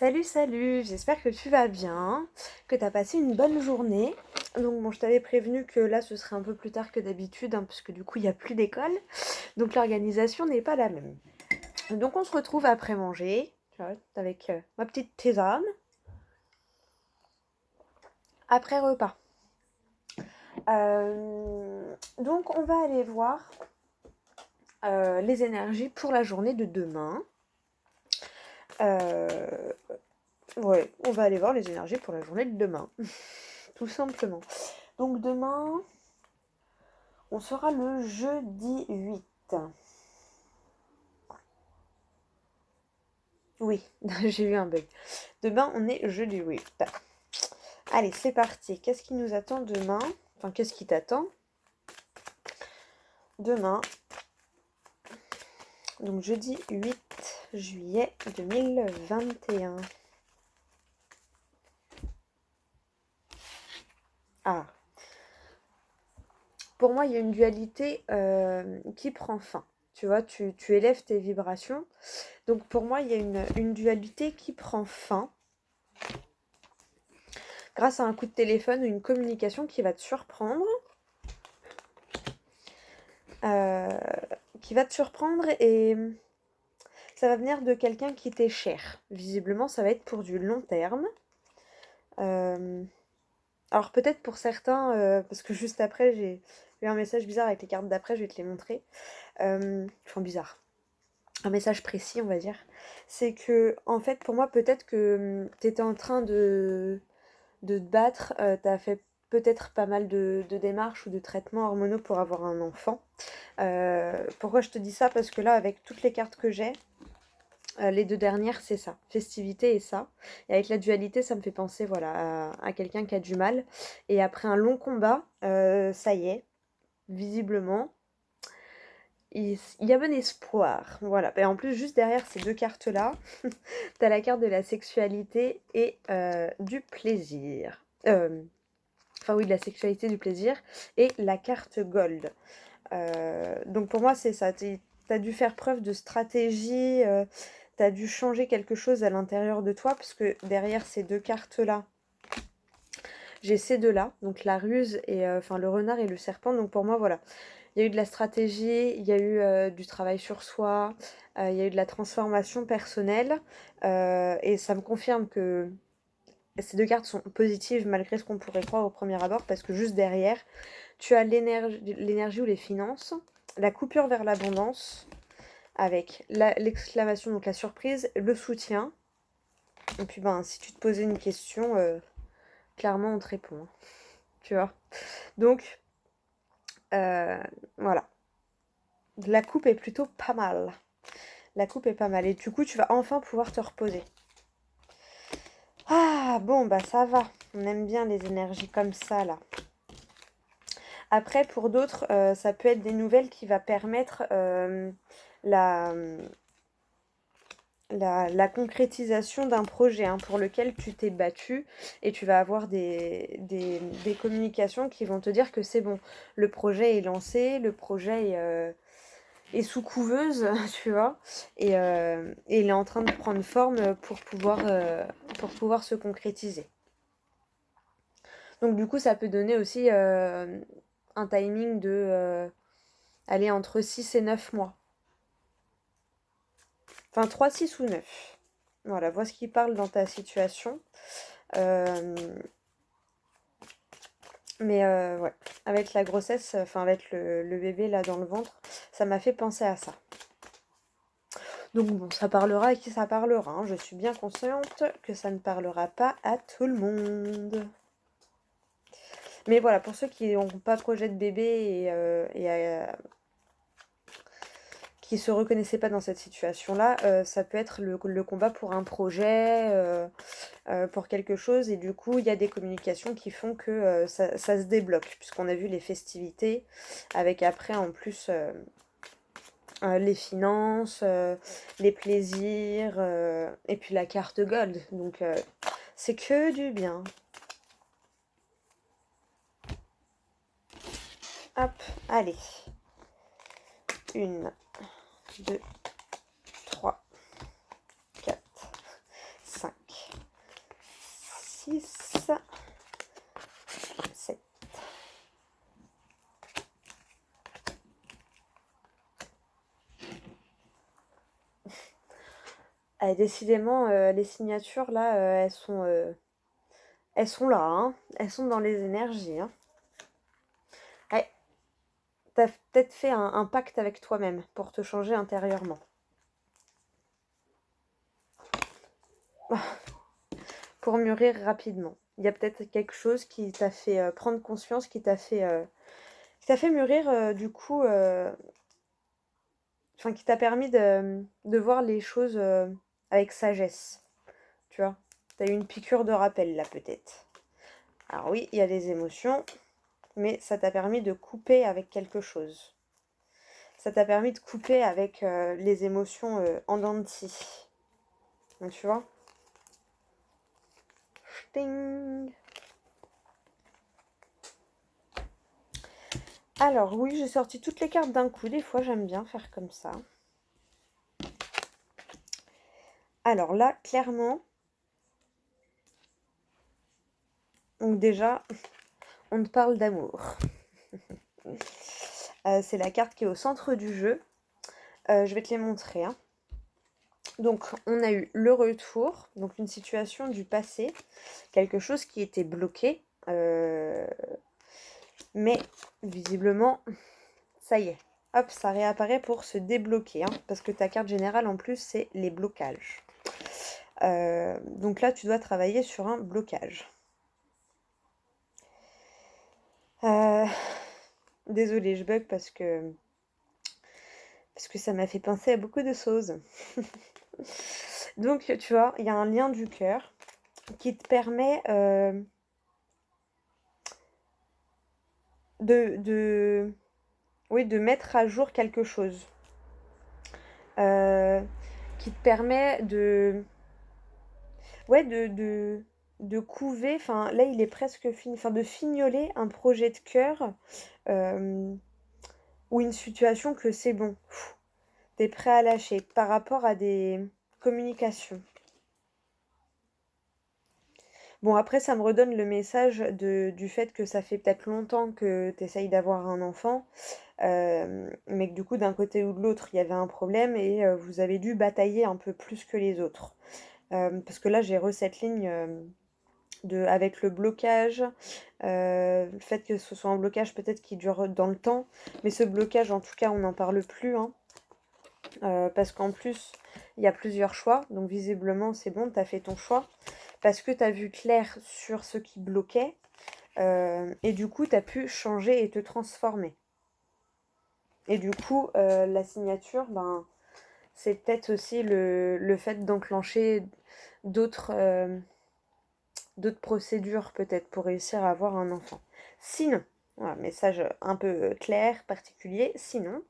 Salut, salut, j'espère que tu vas bien, que tu as passé une bonne journée. Donc bon, je t'avais prévenu que là ce serait un peu plus tard que d'habitude, puisque du coup il n'y a plus d'école, donc l'organisation n'est pas la même. Donc on se retrouve après manger, tu vois, avec ma petite tisane, après repas. Donc on va aller voir les énergies pour la journée de demain. Euh, ouais, on va aller voir les énergies pour la journée de demain, tout simplement. Donc demain, on sera le jeudi 8. Oui, j'ai eu un bug. Demain, on est jeudi 8. Allez, c'est parti. Qu'est-ce qui nous attend demain? Enfin, qu'est-ce qui t'attend demain? Donc jeudi 8 juillet 2021. Ah, pour moi, il y a une dualité qui prend fin. Tu vois, tu élèves tes vibrations. Donc pour moi, il y a une dualité qui prend fin grâce à un coup de téléphone ou une communication qui va te surprendre. Euh, qui va te surprendre et ça va venir de quelqu'un qui t'est cher. Visiblement, ça va être pour du long terme. Euh, alors peut-être pour certains, parce que juste après, j'ai eu un message bizarre avec les cartes d'après, je vais te les montrer. Enfin bizarre. Un message précis, on va dire. C'est que, en fait, pour moi, peut-être que tu étais en train de te battre, tu as fait peut-être pas mal de démarches ou de traitements hormonaux pour avoir un enfant. Pourquoi je te dis ça? Parce que là, avec toutes les cartes que j'ai, les deux dernières, c'est ça, festivité et ça. Et avec la dualité, ça me fait penser voilà, à quelqu'un qui a du mal. Et après un long combat, ça y est, visiblement, il y a bon espoir. Voilà. Et en plus, juste derrière ces deux cartes-là, t'as la carte de la sexualité et du plaisir. Enfin oui, de la sexualité, du plaisir. Et la carte gold. Donc pour moi, c'est ça. T'as dû faire preuve de stratégie, t'as dû changer quelque chose à l'intérieur de toi, parce que derrière ces deux cartes-là, j'ai ces deux-là, donc la ruse et enfin le renard et le serpent. Donc pour moi, voilà, il y a eu de la stratégie, il y a eu du travail sur soi, il y a eu de la transformation personnelle, et ça me confirme que ces deux cartes sont positives malgré ce qu'on pourrait croire au premier abord, parce que juste derrière, tu as l'énergie ou les finances, la coupure vers l'abondance, avec l'exclamation, donc la surprise, le soutien. Et puis ben, si tu te posais une question, clairement on te répond, hein, tu vois. Donc, voilà. La coupe est plutôt pas mal. La coupe est pas mal. Et du coup, tu vas enfin pouvoir te reposer. Ah, bon, bah ça va. On aime bien les énergies comme ça, là. Après, pour d'autres, ça peut être des nouvelles qui va permettre la, la concrétisation d'un projet pour lequel tu t'es battu, et tu vas avoir des communications qui vont te dire que c'est bon, le projet est lancé, le projet est sous couveuse, tu vois, et il est en train de prendre forme pour pouvoir se concrétiser. Donc du coup, ça peut donner aussi un timing de aller entre 6 et 9 mois. Enfin, 3, 6 ou 9. Voilà, vois ce qui parle dans ta situation. Euh, mais ouais, avec la grossesse, enfin avec le bébé là dans le ventre, ça m'a fait penser à ça. Donc bon, ça parlera à qui ça parlera, hein. Je suis bien consciente que ça ne parlera pas à tout le monde. Mais voilà, pour ceux qui n'ont pas projet de bébé qui se reconnaissaient pas dans cette situation-là, ça peut être le combat pour un projet, pour quelque chose, et du coup il y a des communications qui font que ça se débloque, puisqu'on a vu les festivités, avec après en plus les finances, les plaisirs, et puis la carte gold, donc c'est que du bien. Hop, allez. 1, 2, 3, 4, 5. Ouais, décidément, les signatures là, elles sont là, hein. Elles sont dans les énergies, hein. Ouais, tu peut-être fait un pacte avec toi-même pour te changer intérieurement. Pour mûrir rapidement. Il y a peut-être quelque chose qui t'a fait, prendre conscience, qui t'a fait mûrir, du coup, enfin qui t'a permis de voir les choses, avec sagesse, tu vois? Tu as eu une piqûre de rappel là peut-être. Alors oui, il y a des émotions, mais ça t'a permis de couper avec quelque chose. Ça t'a permis de couper avec, les émotions, en dents de scie. Donc tu vois? Ting. Alors oui, j'ai sorti toutes les cartes d'un coup. Des fois, j'aime bien faire comme ça. Alors là, clairement, donc déjà, on te parle d'amour. C'est la carte qui est au centre du jeu. Je vais te les montrer, hein. Donc, on a eu le retour, donc une situation du passé, quelque chose qui était bloqué, mais visiblement, ça y est. Hop, ça réapparaît pour se débloquer, hein, parce que ta carte générale, en plus, c'est les blocages. Donc là, tu dois travailler sur un blocage. Désolée, je bug parce que ça m'a fait penser à beaucoup de choses. Donc, tu vois, il y a un lien du cœur qui te permet oui, de mettre à jour quelque chose. Qui te permet ouais, de couver, enfin là il est presque fini, enfin de fignoler un projet de cœur ou une situation que c'est bon, t'es prêt à lâcher par rapport à des communications. Bon, après, ça me redonne le message du fait que ça fait peut-être longtemps que tu essayes d'avoir un enfant, mais que du coup, d'un côté ou de l'autre, il y avait un problème et vous avez dû batailler un peu plus que les autres. Parce que là, j'ai cette ligne avec le blocage, le fait que ce soit un blocage peut-être qui dure dans le temps, mais ce blocage, en tout cas, on n'en parle plus, hein, parce qu'en plus, il y a plusieurs choix, donc visiblement, c'est bon, tu as fait ton choix parce que tu as vu clair sur ce qui bloquait, et du coup, tu as pu changer et te transformer. Et du coup, la signature, ben, c'est peut-être aussi le fait d'enclencher d'autres d'autres procédures, peut-être, pour réussir à avoir un enfant. Sinon, voilà, message un peu clair, particulier, sinon,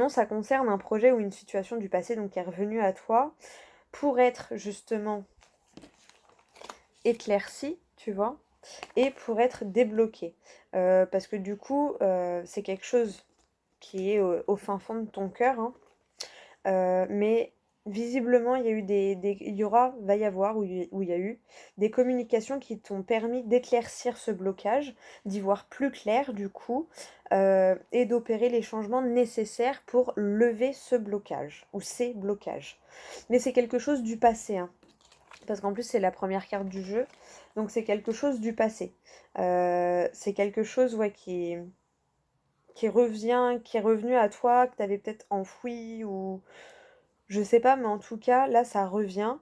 ça concerne un projet ou une situation du passé donc qui est revenu à toi pour être justement éclairci, tu vois, et pour être débloqué. Parce que du coup, c'est quelque chose qui est au fin fond de ton cœur, hein. Mais visiblement, il y a eu il y aura, va y avoir, ou il y a eu des communications qui t'ont permis d'éclaircir ce blocage, d'y voir plus clair du coup, et d'opérer les changements nécessaires pour lever ce blocage, ou ces blocages. Mais c'est quelque chose du passé, hein. Parce qu'en plus, c'est la première carte du jeu. Donc, c'est quelque chose du passé. C'est quelque chose, ouais, qui revient, qui est revenu à toi, que tu avais peut-être enfoui ou je sais pas, mais en tout cas, là, ça revient.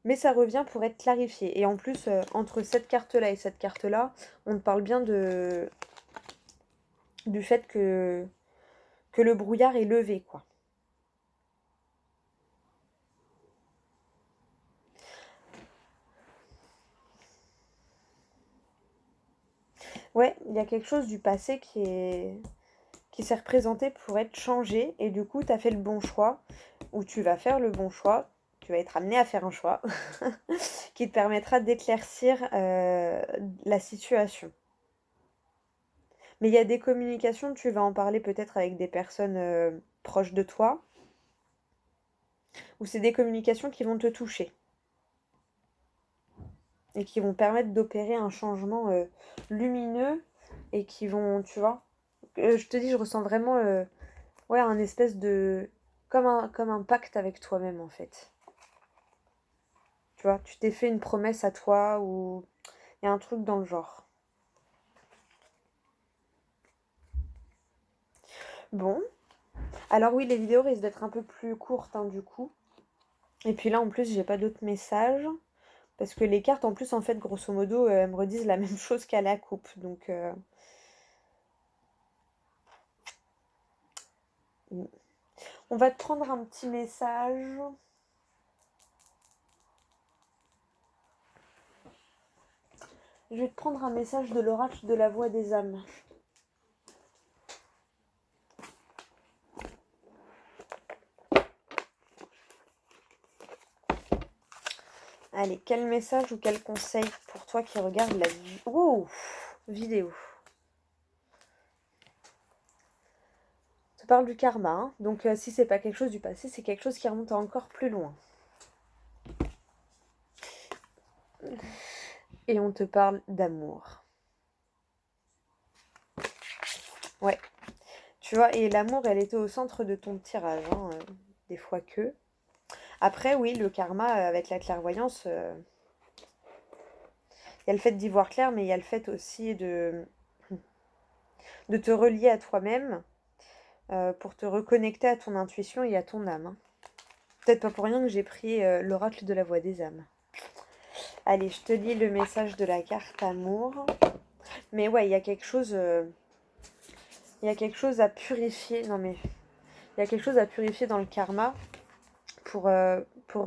Mais ça revient pour être clarifié. Et en plus, entre cette carte-là et cette carte-là, on te parle bien du fait que le brouillard est levé, quoi. Ouais, il y a quelque chose du passé qui s'est représenté pour être changé. Et du coup, tu as fait le bon choix. Ou tu vas faire le bon choix. Tu vas être amené à faire un choix qui te permettra d'éclaircir la situation. Mais il y a des communications, tu vas en parler peut-être avec des personnes proches de toi, ou c'est des communications qui vont te toucher et qui vont permettre d'opérer un changement lumineux et qui vont, tu vois, je te dis, je ressens vraiment, ouais, un espèce de, comme un pacte avec toi-même en fait. Tu vois, tu t'es fait une promesse à toi ou il y a un truc dans le genre. Bon, alors oui, les vidéos risquent d'être un peu plus courtes du coup. Et puis là en plus j'ai pas d'autres messages. Parce que les cartes en plus en fait grosso modo elles me redisent la même chose qu'à la coupe. Donc on va te prendre un petit message. Je vais te prendre un message de l'oracle de la voix des âmes. Allez, quel message ou quel conseil pour toi qui regarde la vidéo? Ça parle du karma, hein. Donc si c'est pas quelque chose du passé, c'est quelque chose qui remonte à encore plus loin. Et on te parle d'amour. Ouais. Tu vois, et l'amour, elle était au centre de ton tirage, hein, des fois que. Après, oui, le karma, avec la clairvoyance, il y a le fait d'y voir clair, mais il y a le fait aussi de te relier à toi-même pour te reconnecter à ton intuition et à ton âme. Hein. Peut-être pas pour rien que j'ai pris l'oracle de la voix des âmes. Allez, je te lis le message de la carte amour. Mais ouais, il y a quelque chose... il y a quelque chose à purifier. Non mais... Il y a quelque chose à purifier dans le karma pour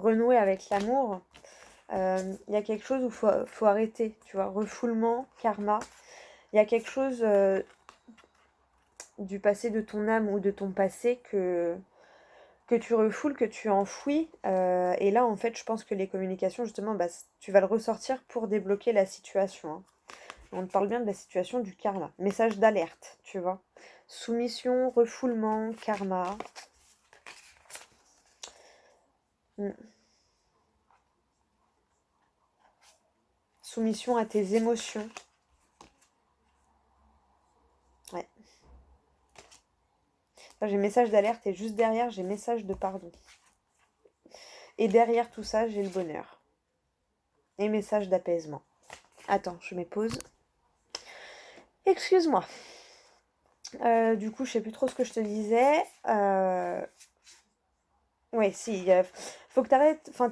renouer avec l'amour. Il y a quelque chose où il faut arrêter, tu vois. Refoulement, karma. Il y a quelque chose du passé de ton âme ou de ton passé que tu refoules, que tu enfouis. Et là, en fait, je pense que les communications, justement, bah, tu vas le ressortir pour débloquer la situation. Hein. On te parle bien de la situation du karma. Message d'alerte, tu vois. Soumission, refoulement, karma. Mm. Soumission à tes émotions. Ouais. Là, j'ai message d'alerte et juste derrière, j'ai message de pardon. Et derrière tout ça, j'ai le bonheur. Et message d'apaisement. Attends, je mets pause. Excuse-moi. Du coup, je sais plus trop ce que je te disais. Ouais, si. Faut que t'arrêtes. Enfin,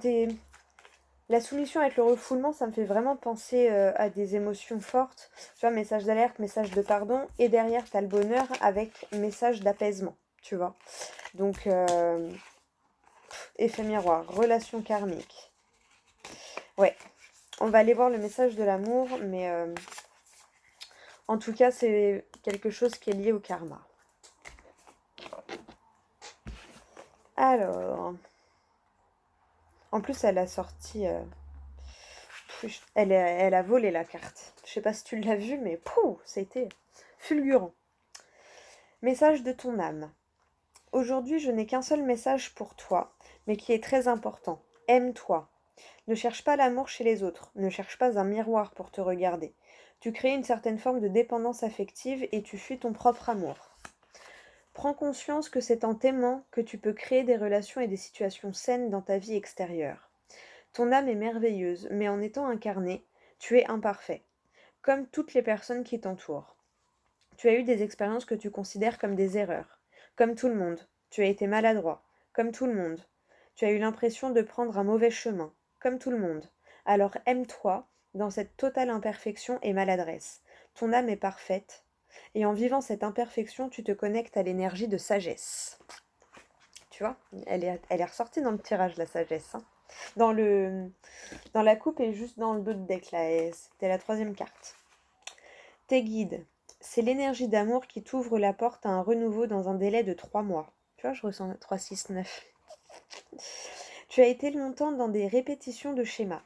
la soumission avec le refoulement, ça me fait vraiment penser à des émotions fortes. Tu vois, message d'alerte, message de pardon. Et derrière, t'as le bonheur avec message d'apaisement. Tu vois. Donc, effet miroir, relation karmique. Ouais. On va aller voir le message de l'amour, mais en tout cas, c'est quelque chose qui est lié au karma. Alors, en plus, elle a sorti... elle a volé la carte. Je sais pas si tu l'as vu, mais pouh, c'était fulgurant. Message de ton âme. Aujourd'hui, je n'ai qu'un seul message pour toi, mais qui est très important. Aime-toi. Ne cherche pas l'amour chez les autres. Ne cherche pas un miroir pour te regarder. Tu crées une certaine forme de dépendance affective et tu fuis ton propre amour. Prends conscience que c'est en t'aimant que tu peux créer des relations et des situations saines dans ta vie extérieure. Ton âme est merveilleuse, mais en étant incarnée, tu es imparfait, comme toutes les personnes qui t'entourent. Tu as eu des expériences que tu considères comme des erreurs, comme tout le monde. Tu as été maladroit, comme tout le monde. Tu as eu l'impression de prendre un mauvais chemin, comme tout le monde. Alors aime-toi dans cette totale imperfection et maladresse. Ton âme est parfaite, et en vivant cette imperfection, tu te connectes à l'énergie de sagesse. Tu vois, elle est ressortie dans le tirage, la sagesse. Hein. Dans la coupe et juste dans le dos de deck, là, c'était la troisième carte. Tes guides. C'est l'énergie d'amour qui t'ouvre la porte à un renouveau dans un délai de 3 mois. Tu vois, je ressens 3, 6, 9. Tu as été longtemps dans des répétitions de schémas.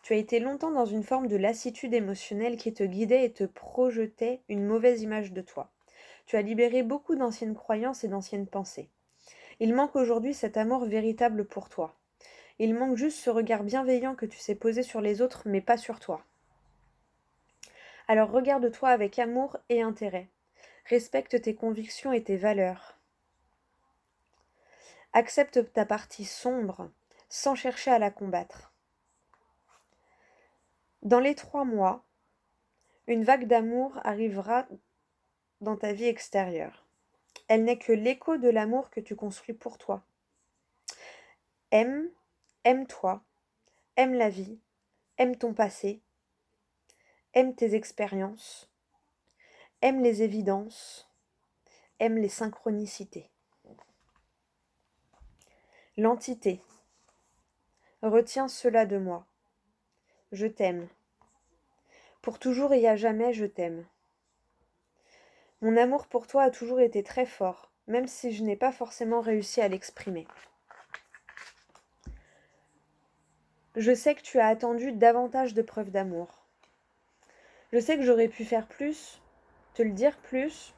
Tu as été longtemps dans une forme de lassitude émotionnelle qui te guidait et te projetait une mauvaise image de toi. Tu as libéré beaucoup d'anciennes croyances et d'anciennes pensées. Il manque aujourd'hui cet amour véritable pour toi. Il manque juste ce regard bienveillant que tu sais poser sur les autres, mais pas sur toi. Alors regarde-toi avec amour et intérêt. Respecte tes convictions et tes valeurs. Accepte ta partie sombre sans chercher à la combattre. Dans les 3 mois, une vague d'amour arrivera dans ta vie extérieure. Elle n'est que l'écho de l'amour que tu construis pour toi. Aime-toi, aime la vie, aime ton passé, aime tes expériences, aime les évidences, aime les synchronicités. L'entité. Retiens cela de moi. Je t'aime. Pour toujours et à jamais, je t'aime. Mon amour pour toi a toujours été très fort, même si je n'ai pas forcément réussi à l'exprimer. Je sais que tu as attendu davantage de preuves d'amour. Je sais que j'aurais pu faire plus, te le dire plus,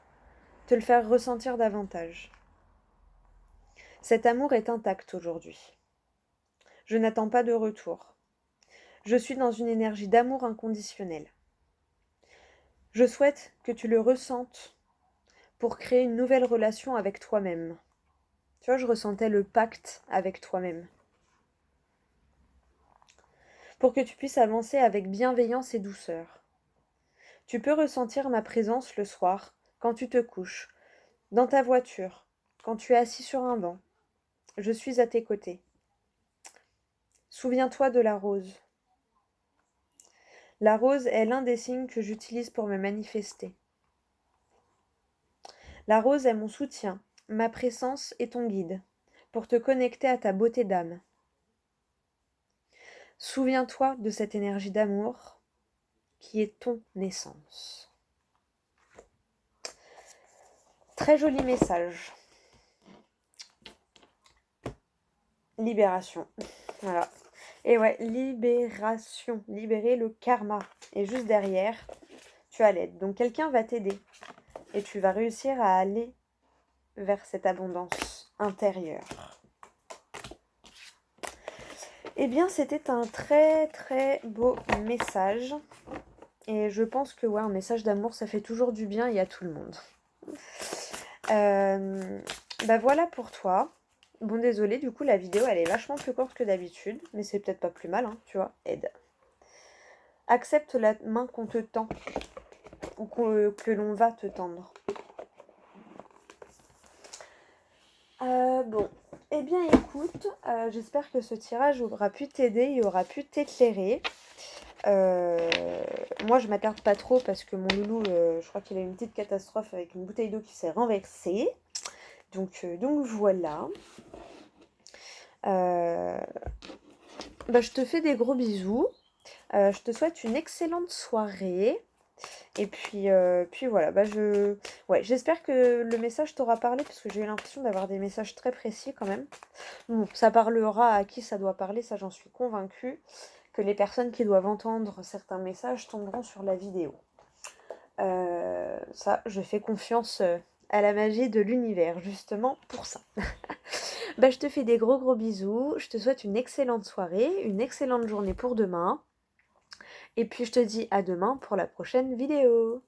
te le faire ressentir davantage. Cet amour est intact aujourd'hui. Je n'attends pas de retour. Je suis dans une énergie d'amour inconditionnel. Je souhaite que tu le ressentes pour créer une nouvelle relation avec toi-même. Tu vois, je ressentais le pacte avec toi-même. Pour que tu puisses avancer avec bienveillance et douceur. Tu peux ressentir ma présence le soir, quand tu te couches, dans ta voiture, quand tu es assis sur un banc. Je suis à tes côtés. Souviens-toi de la rose. La rose est l'un des signes que j'utilise pour me manifester. La rose est mon soutien, ma présence et ton guide, pour te connecter à ta beauté d'âme. Souviens-toi de cette énergie d'amour qui est ton essence. Très joli message. Libération. Voilà. Et ouais, libération. Libérer le karma. Et juste derrière, tu as l'aide. Donc quelqu'un va t'aider. Et tu vas réussir à aller vers cette abondance intérieure. Eh bien, c'était un très très beau message. Et je pense que ouais, un message d'amour, ça fait toujours du bien et à tout le monde. Bah voilà pour toi. Bon, désolé, du coup, la vidéo, elle est vachement plus courte que d'habitude. Mais c'est peut-être pas plus mal, hein, tu vois. Aide. Accepte la main qu'on te tend. Ou que l'on va te tendre. Bon. Eh bien, écoute, j'espère que ce tirage aura pu t'aider et aura pu t'éclairer. Moi, je m'attarde pas trop parce que mon loulou, je crois qu'il a eu une petite catastrophe avec une bouteille d'eau qui s'est renversée. Donc voilà. Bah, je te fais des gros bisous. Je te souhaite une excellente soirée. Et puis voilà, bah ouais, j'espère que le message t'aura parlé parce que j'ai eu l'impression d'avoir des messages très précis quand même. Bon, ça parlera à qui ça doit parler, ça j'en suis convaincue. Que les personnes qui doivent entendre certains messages tomberont sur la vidéo. Ça, je fais confiance à la magie de l'univers, justement pour ça. Bah, je te fais des gros bisous, je te souhaite une excellente soirée, une excellente journée pour demain. Et puis je te dis à demain pour la prochaine vidéo.